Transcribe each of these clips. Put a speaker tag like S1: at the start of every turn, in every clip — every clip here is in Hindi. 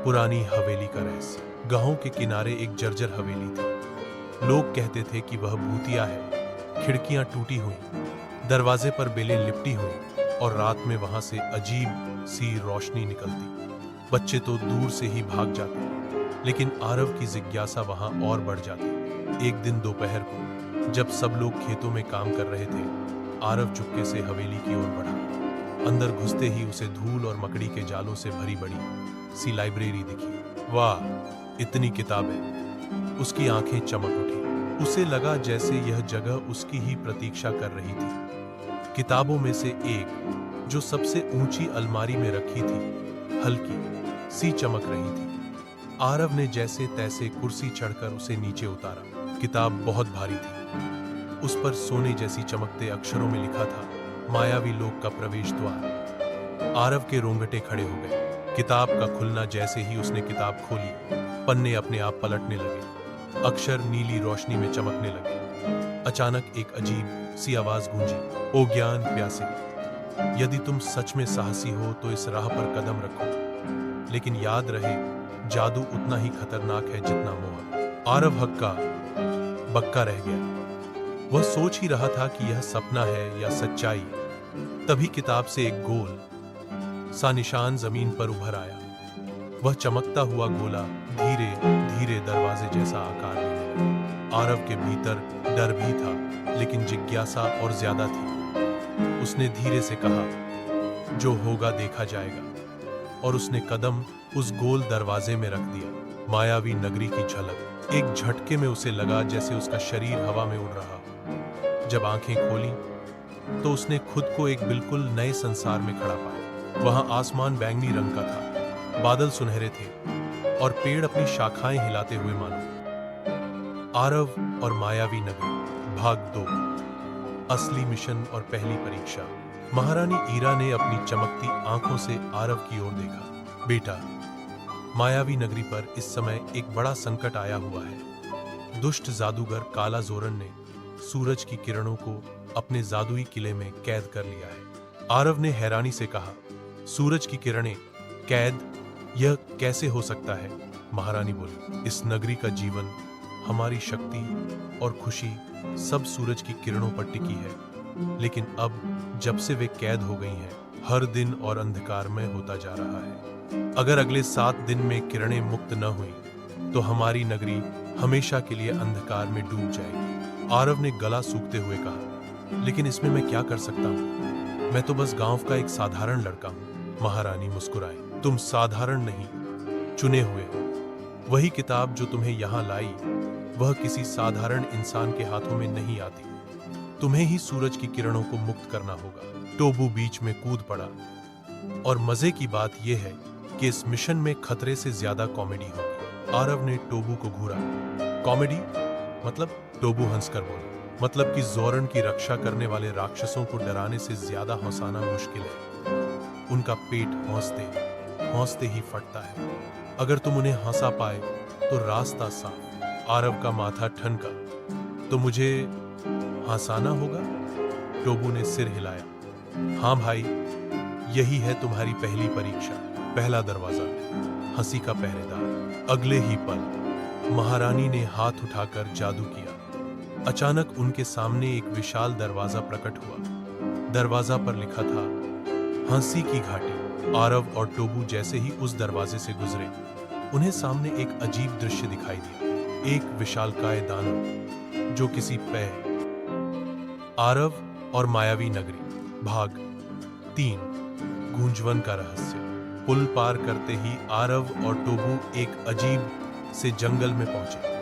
S1: पुरानी हवेली का रहस्य। गांव के किनारे एक जर्जर हवेली थी। लोग कहते थे कि वह भूतिया है। खिड़कियां टूटी हुई, दरवाजे पर बेलें लिपटी हुई और रात में वहां से अजीब सी रोशनी निकलती। बच्चे तो दूर से ही भाग जाते, लेकिन आरव की जिज्ञासा वहां और बढ़ जाती। एक दिन दोपहर को जब सब लोग खेतों में काम कर रहे थे, आरव चुपके से हवेली की ओर बढ़ा। अंदर घुसते ही उसे धूल और मकड़ी के जालों से भरी बड़ी सी लाइब्रेरी दिखी। वाह, इतनी किताबें! उसकी आंखें चमक उठी। उसे लगा जैसे यह जगह उसकी ही प्रतीक्षा कर रही थी। किताबों में से एक, जो सबसे ऊंची अलमारी में रखी थी, हल्की सी चमक रही थी। आरव ने जैसे तैसे कुर्सी चढ़कर उसे नीचे उतारा। किताब बहुत भारी थी। उस पर सोने जैसी चमकते अक्षरों में लिखा था, मायावी लोक का प्रवेश द्वार। आरव के रोंगटे खड़े हो गए। किताब का खुलना जैसे ही उसने किताब खोली, पन्ने अपने आप पलटने लगे। अक्षर नीली रोशनी में चमकने लगे। अचानक एक अजीब सी आवाज गूंजी, ओ ज्ञान प्यासे, यदि तुम सच में साहसी हो तो इस राह पर कदम रखो, लेकिन याद रहे, जादू उतना ही खतरनाक है जितना मोह। आरव हक्का बक्का रह गया। वह सोच ही रहा था कि यह सपना है या सच्चाई। तभी किताब से एक गोल सा निशान जमीन पर उभर आया। वह चमकता हुआ गोला धीरे धीरे दरवाजे जैसा आकार लेने लगा। आरव के भीतर डर भी था, लेकिन जिज्ञासा और ज्यादा थी। उसने धीरे से कहा, जो होगा देखा जाएगा, और उसने कदम उस गोल दरवाजे में रख दिया। मायावी नगरी की झलक। एक झटके में उसे लगा जैसे उसका शरीर हवा में उड़ रहा। जब आंखें खोली तो उसने खुद को एक बिल्कुल नए संसार में खड़ा पाया। वहां आसमान बैंगनी रंग का था, बादल सुनहरे थे और पेड़ अपनी शाखाएं हिलाते हुए मानो। आरव और मायावी नगरी, भाग 2, असली मिशन और पहली परीक्षा। महारानी ईरा ने अपनी चमकती आंखों से आरव की ओर देखा। बेटा, मायावी नगरी पर इस समय एक बड़ा संकट आया हुआ है। दुष्ट जादूगर काला जोरन ने सूरज की किरणों को अपने जादुई किले में कैद कर लिया है। आरव ने हैरानी से कहा, सूरज की किरणें कैद? यह कैसे हो सकता है? महारानी बोली, इस नगरी का जीवन, हमारी शक्ति और खुशी सब सूरज की किरणों पर टिकी है, लेकिन अब जब से वे कैद हो गई हैं, हर दिन और अंधकारमय होता जा रहा है। अगर अगले 7 दिन में किरणें मुक्त न हुई तो हमारी नगरी हमेशा के लिए अंधकार में डूब जाएगी। आरव ने गला सूखते हुए कहा, लेकिन इसमें मैं क्या कर सकता हूँ? मैं तो बस गांव का एक साधारण लड़का हूँ। महारानी मुस्कुराई, तुम साधारण नहीं, चुने हुए हो। वही किताब जो तुम्हें यहाँ लाई, वह किसी साधारण इंसान के हाथों में नहीं आती। तुम्हें ही सूरज की किरणों को मुक्त करना होगा। टोबू बीच में कूद पड़ा। और मजे की बात यह है कि इस मिशन में खतरे से ज्यादा कॉमेडी होगी। आरव ने टोबू को घूरा। कॉमेडी मतलब? टोबू हंसकर बोला, मतलब कि जोरन की रक्षा करने वाले राक्षसों को डराने से ज्यादा हंसाना मुश्किल है। उनका पेट हौंसते ही फटता है। अगर तुम उन्हें हंसा पाए तो रास्ता साफ। आरव का माथा ठनका। तो मुझे हंसाना होगा? टोबू ने सिर हिलाया। हाँ भाई, यही है तुम्हारी पहली परीक्षा। पहला दरवाजा, हंसी का पहरेदार। अगले ही पल महारानी ने हाथ उठाकर जादू किया। अचानक उनके सामने एक विशाल दरवाजा प्रकट हुआ। दरवाजा पर लिखा था, हंसी की घाटी। आरव और टोबू जैसे ही उस दरवाजे से गुजरे, उन्हें सामने एक अजीब दृश्य दिखाई दिया। एक विशालकाय दानव जो किसी पैर। आरव और मायावी नगरी, भाग 3, गूंजवन का रहस्य। पुल पार करते ही आरव और टोबू एक अजीब से जंगल में पहुंचे।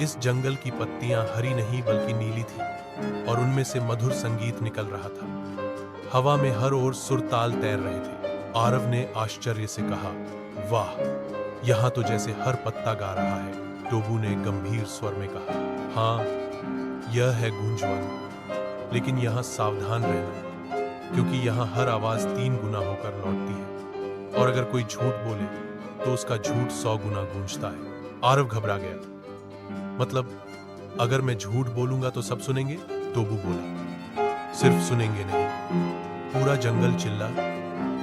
S1: इस जंगल की पत्तियां हरी नहीं बल्कि नीली थी और उनमें से मधुर संगीत निकल रहा था। हवा में हर ओर सुरताल तैर रहे थे। आरव ने आश्चर्य से कहा, वाह, यहाँ तो जैसे हर पत्ता गा रहा है। टोबू ने गंभीर स्वर में कहा, हाँ, यह है गूंजवन, लेकिन यहाँ सावधान रहना, क्योंकि यहाँ हर आवाज 3 गुना होकर लौटती है, और अगर कोई झूठ बोले तो उसका झूठ 100 गुना गूंजता है। आरव घबरा गया। मतलब, अगर मैं झूठ बोलूंगा तो सब सुनेंगे? टोबू बोला, सिर्फ सुनेंगे नहीं, पूरा जंगल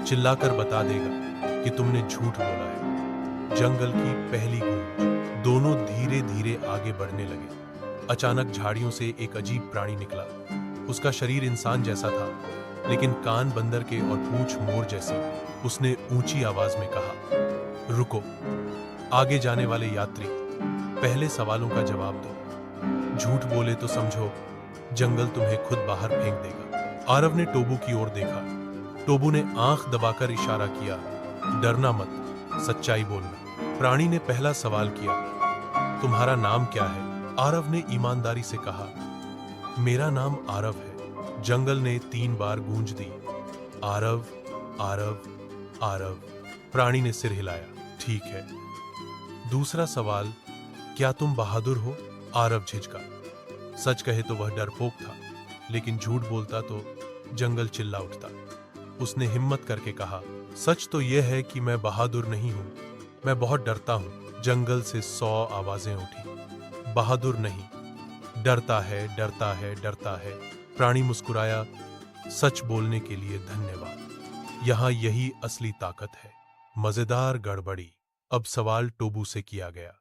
S1: चिल्लाकर बता देगा कि तुमने झूठ बोला है। जंगल की पहली गूंज। दोनों धीरे धीरे आगे बढ़ने लगे। अचानक झाड़ियों से एक अजीब प्राणी निकला। उसका शरीर इंसान जैसा था, लेकिन कान बंदर के और पूंछ मोर जैसी। उसने ऊंची आवाज में कहा, रुको आगे जाने वाले यात्री, पहले सवालों का जवाब दो। झूठ बोले तो समझो जंगल तुम्हें खुद बाहर फेंक देगा। आरव ने टोबू की ओर देखा। टोबू ने आंख दबाकर इशारा किया, डरना मत, सच्चाई बोलना। प्राणी ने पहला सवाल किया, तुम्हारा नाम क्या है? आरव ने ईमानदारी से कहा, मेरा नाम आरव है। जंगल ने 3 बार गूंज दी, आरव आरव आरव। प्राणी ने सिर हिलाया, ठीक है। दूसरा सवाल, क्या तुम बहादुर हो? आरव झिझका। सच कहे तो वह डरपोक था, लेकिन झूठ बोलता तो जंगल चिल्ला उठता। उसने हिम्मत करके कहा, सच तो यह है कि मैं बहादुर नहीं हूं, मैं बहुत डरता हूं। जंगल से 100 आवाजें उठी, बहादुर नहीं, डरता है डरता है डरता है। प्राणी मुस्कुराया, सच बोलने के लिए धन्यवाद। यहां यही असली ताकत है। मजेदार गड़बड़ी। अब सवाल टोबू से किया गया,